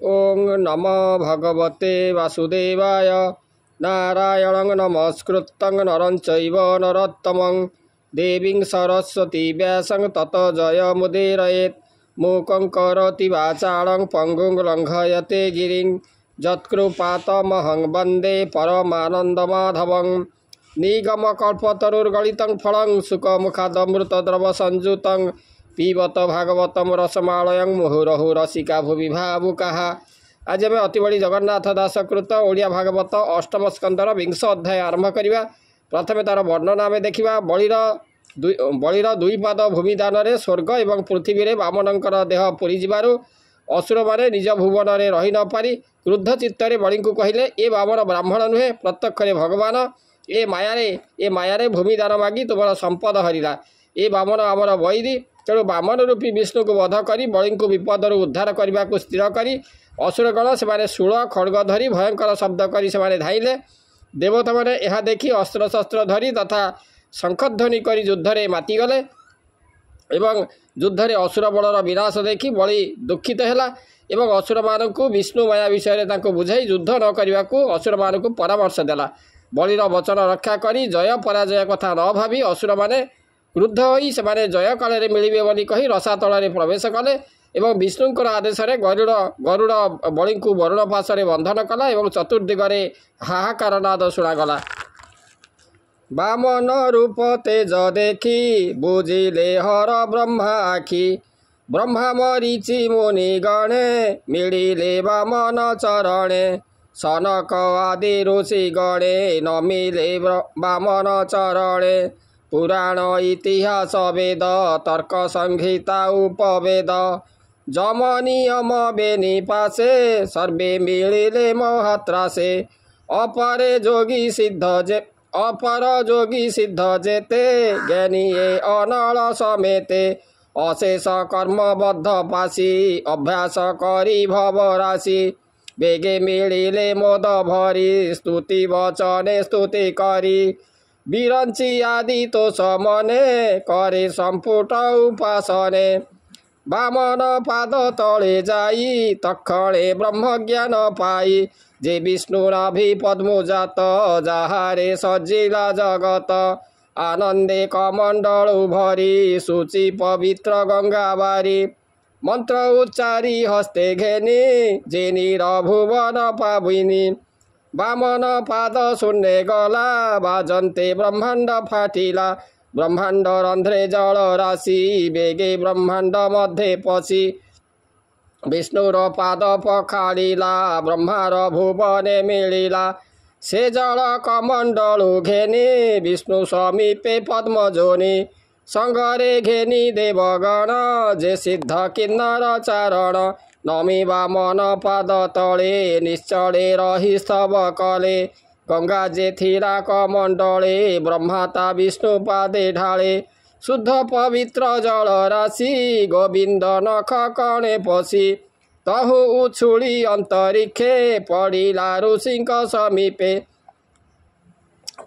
ओं नमो भगवते वासुदेवाय। नारायणं नमस्कृतं नरं चैव नरोत्तमं देवीं सरस्वती व्यासं ततो जयमुदीरयेत्। मूकं करोति वाचालं पङ्गुं लङ्घयते गिरिं यत्कृपातमहं वन्दे परमानन्दमाधवं। निगमकल्पतरुर्गलितं फलं सुखमुखादमृतद्रवसंयुतं पीबत भागवतम रसमालयं मुहुरहु रसिका भुवि भावुकाः। आज आम अति बड़ी जगन्नाथ दासकृत ओडिया भागवत अष्टम स्कंदर 20 अध्याय आरंभ करवा। प्रथमे तार वर्णना आम देखा। बलिर दुई पाद भूमिदान स्वर्ग एवं पृथ्वी में वामनकर देह पूरी जबार असुर मैंने निज भुवन में रही न पारि क्रुद्ध चित्तर बलि को कहले, ए वामन ब्राह्मण नुहे प्रत्यक्ष भगवान ए मायारे भूमिदान मागी तुम संपद हरिला। ए वामन आमर वैरी तेणु वामन रूपी विष्णु को वध करी बलि को विपदर उद्धार करने को स्थिर करी असुरगण से शूल खड्ग धरी भयंकर शब्द करी से धाइले। देवता मैंने यह देखी अस्त्र शस्त्र धरी तथा शंखध्वनि करी युद्ध में मातिगले एवं युद्ध में असुर बलर विनाश देखी बलि दुखित है एवं असुर मान को विष्णु माया विषय बुझाई युद्ध न करने को असुर मान को परामर्श देला। बलिर वचन रक्षा करी जय पराजय कथा न भावी असुर माने क्रुद्ध होई से जय काल मिलिबे बोली कही रसातल प्रवेश कले एवं विष्णुंकर आदेश गरुड़ बलि को वरुण पाशरे बंधन कला एवं चतुर्दिगरे हाहाकार नाद शुणागला। वामन रूप तेज देखी बुझिले हर ब्रह्मा आखि ब्रह्मा मरीचि मुनि गणे मिलिले वामन चरणे सनक आदि ऋषि गणे न मिले वामन चरणे पुराण इतिहास वेद तर्क संहिता उपवेद जम नियम बेनी पासे सर्वे मिलिले महात्रासे अपर जोगी सिद्ध जेते ज्ञानी अनल समेते अशेष कर्मबद्ध पासी अभ्यास करी भव राशि बेगे मिलिले मोद भरी स्तुति वचने स्तुति करी विरंची आदि तो समने करे संपुट उपासने वामन पाद तले जाई तक्षणे ब्रह्म ज्ञान पाई जे विष्णुराभि पद्मजात जाहारे सजिला जगत आनंदे कमंडल भरी सूचि पवित्र गंगाबारी मंत्र उच्चारी हस्ते घेनी जेनी भुवन पाविनी वामन पाद शून्य गला बाजन्ते ब्रह्मांड फाटिला ब्रह्मांड रंध्रे जल राशि बेगे ब्रह्मांड मध्य पशि विष्णुर पाद पखाड़िला ब्रह्मार भुवने मिलिला से जल कमंडलु घेनी विष्णु समीपे पद्मजोनि संगरे घेनी देवगण जे सिद्ध किन्नर चारण नमी वामन पाद तले निश्चले रही स्तव कले गंगा जे थिरा कमंडले ब्रह्माता विष्णु पादे ढाले शुद्ध पवित्र जल राशि गोविंद नख कणे पशि तहु उछुली अंतरिक्षे पड़िला ऋषिंक समीपे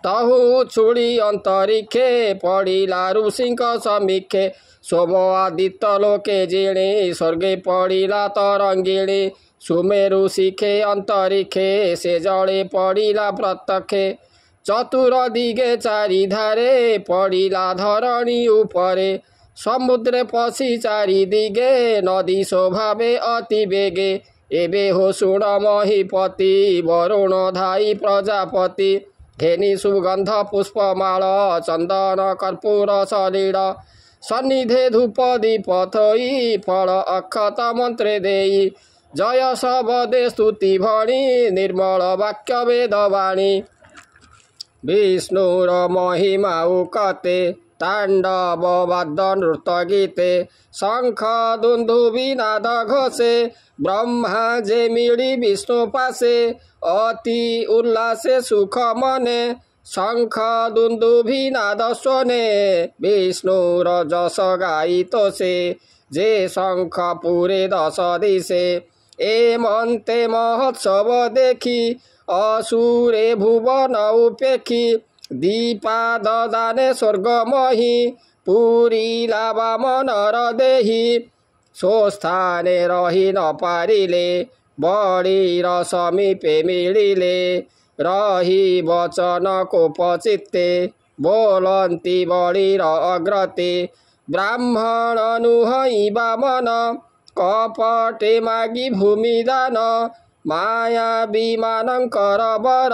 तहु उछुली अंतरिक्षे पड़िला ऋषिंक समीक्षे सोम आदित्य लोके जिणे स्वर्गे पड़िला तरंगिणी सुमेरु शिखे अंतरिक्षे से जले पड़िला प्रत्यक्षे चतुर दिगे चारि धारे पड़िला धरणी उपरे समुद्रे पशि चारि दिगे नदी स्वभावे अति बेगे एबे हो शुण महीपति वरुण धाई प्रजापति घेनी सुगंध पुष्पमाल चंदन कर्पूर सलील सन्निधे धूप दीप थई फल अक्षत मंत्रे देई जय शबदे स्तुति भणी निर्मल वाक्य वेदवाणी विष्णुर महिमा उकते तांडव वाद्य नृत्य गीते शंख दुंदुभि नाद घोषे ब्रह्मा जे मिली विष्णु पासे अति उल्लासे सुख मने शंख दुंदुभि नाद स्वने विष्णुर जस गाई तोषे जे शंख पुरे दश दिशे ए मंते महोत्सव देखी असुरे भुवन उपेक्षी दीपा ददाने स्वर्गमही पुरीला वामनर देही स्वस्थाने रही न पारिले बळीर समीपे मिलिले रही वचन कोप चित्ते बोलन्ती बळीर अग्रते ब्राह्मण नुहई बामन कपटे मागी भूमिदान माया विमानंकर बर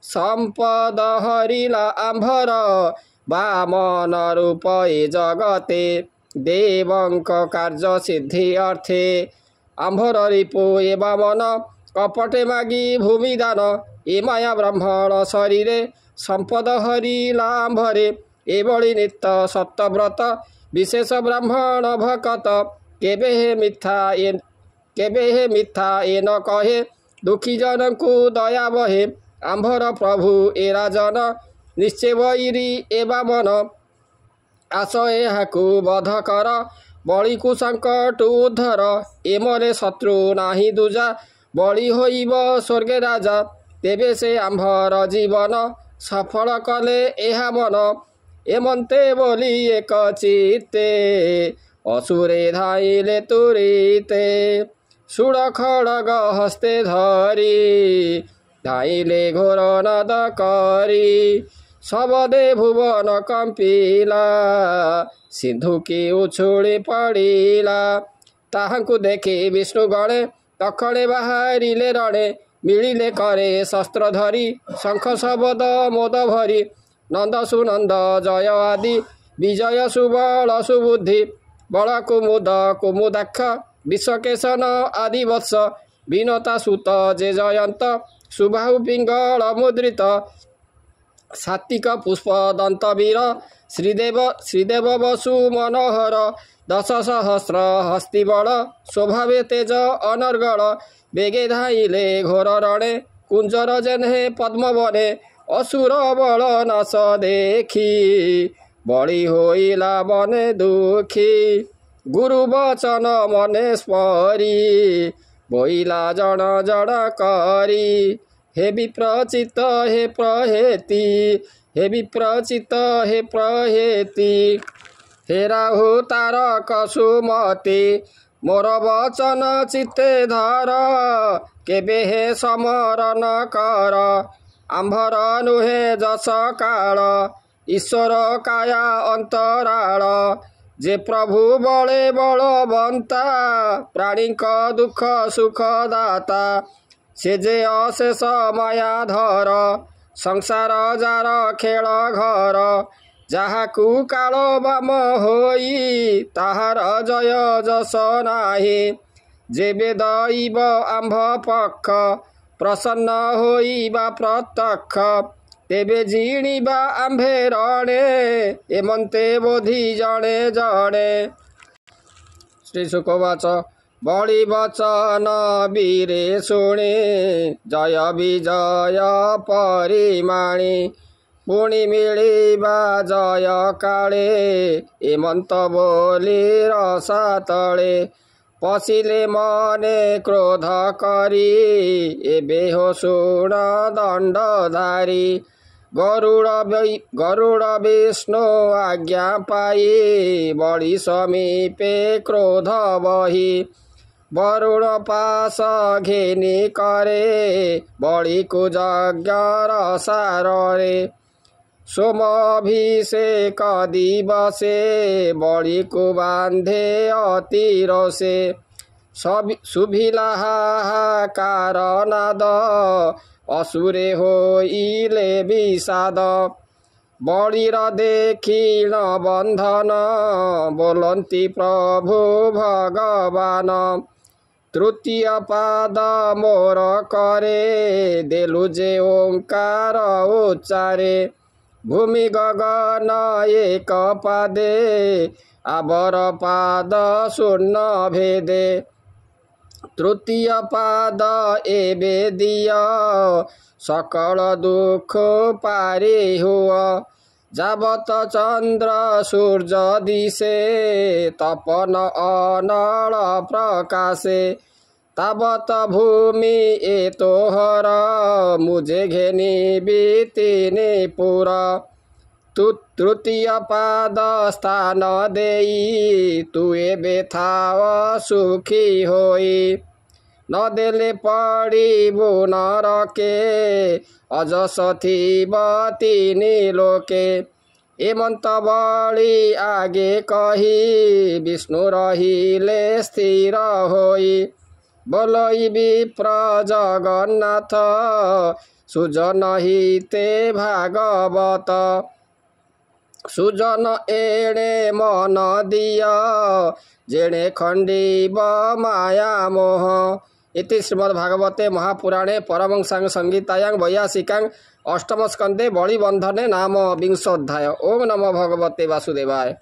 संपद हरिला आंभर बामन रूप ए जगते देवंक कार्य सिद्धि अर्थे आंभर रिपु ए बामन कपटे मागी भूमिदान ए माया ब्राह्मण शरीरे संपद हरिला आंभरे एभଳି नित्य सत्यव्रत विशेष ब्राह्मण भकत केबे हे मिथ्या ए न कहे दुखी जन को दया बहे आंभर प्रभु ए राजन निश्चय वैरी ए बामन आस एहाकु बध कर बळी को संकट उद्धर एमरे शत्रु नाही दूजा बळी होइब स्वर्गे राजा तेबे से आंभर जीवन सफल कले एहा मन एमंते बोली एक चित्ते असुरे धाइले तुरीते सुड खड्ग हस्ते धरी धाइले घोर नद करी सबदे भुवन कंपिला सिंधुकी उछुली पड़िला ताहांकु देखि विष्णु गणे तखणे बाहरिले रणे मिलिले करे शस्त्र धरी शंख शबद मोद भरी नंद सुनंद जय आदि विजय सुबल सुबुद्धि बल कुमुद कुमुदाक्ष विश्वकेशन आदि वत्स विनता सुत जे जयंत सुबाहु पिंगल मुद्रित सात्विक पुष्प दंत वीर श्रीदेव वसु मनोहर दश सहस्र हस्तिबल स्वभावे तेज अनर्गल बेगे धाइले घोर रणे कुंजर जेन्हे पद्म बने असुर बल नाश देखी बळी होइला मने दुखी गुरु वचन मने स्मरी बोइला जन जन करी हे विप्रचित हे प्रहेति हे विप्रचित हे प्रहेति हे राहु तारक सुमति मोर वचन चित्ते धर केबे हे समरण कर आंभर नुहे जस काल ईश्वर काया अंतराल जे प्रभु बळे बलवंता प्राणी दुख सुख दाता से जे अशेष माया धर संसार जार खेल घर जाहाकु काल बाम होई ताहार जय जस नाही जेबे दैव आंभ पक्ष प्रसन्न होइबा प्रत्यक्ष तेबे जिणिबा आंभे रणे एमंते बोधि जणे जणे। श्री शुकवाच बळी वचन वीरे शुणे जय विजय परिमाणी पुणी मिलिबा जय काळे एमंत बोली रसा तळे पशिले मने क्रोध करी एबे हो शुण दंडधारी गरुड़ विष्णु आज्ञा पाई बळी समीपे क्रोध बही वरुण पास घेनी करे बळी को यज्ञ रसारे सोमाभिषेक दिवसे बळी को बांधे अति रसे शुभिला हाहाकार नाद असुरे होइले विषाद बळीर देखिण बंधन बोलंती प्रभु भगवान तृतीय पाद मोर करे देलु जे ओंकार उच्चारे भूमि गगन एक पादे आबर पाद शून्य भेदे तृतीय पाद एबे दिय सकल दुख पारी हुआ जावत चंद्र सूर्य दिशे तपन अनल प्रकाशे तावत भूमि ए तोहर मुझे घेनी बीतिनी पुर तृतीय पाद स्थान देई तु एबे थाव सुखी होई न देले पड़िबु नरके अजस थिब तिनी लोके। एमंत बळी आगे कही विष्णु रहिले स्थिर होई। बोलई विप्र जगन्नाथ सुजन हिते भागवत। सुजन एणे मन दिया जेणे खंडीब माया मोह। इति श्रीमद्भागवते महापुराणे परमहंसां संहितायां वैयासिकां अष्टम स्कंदे बलिबंधने नाम 20 अध्याय। ओम नमो भगवते वासुदेवाय।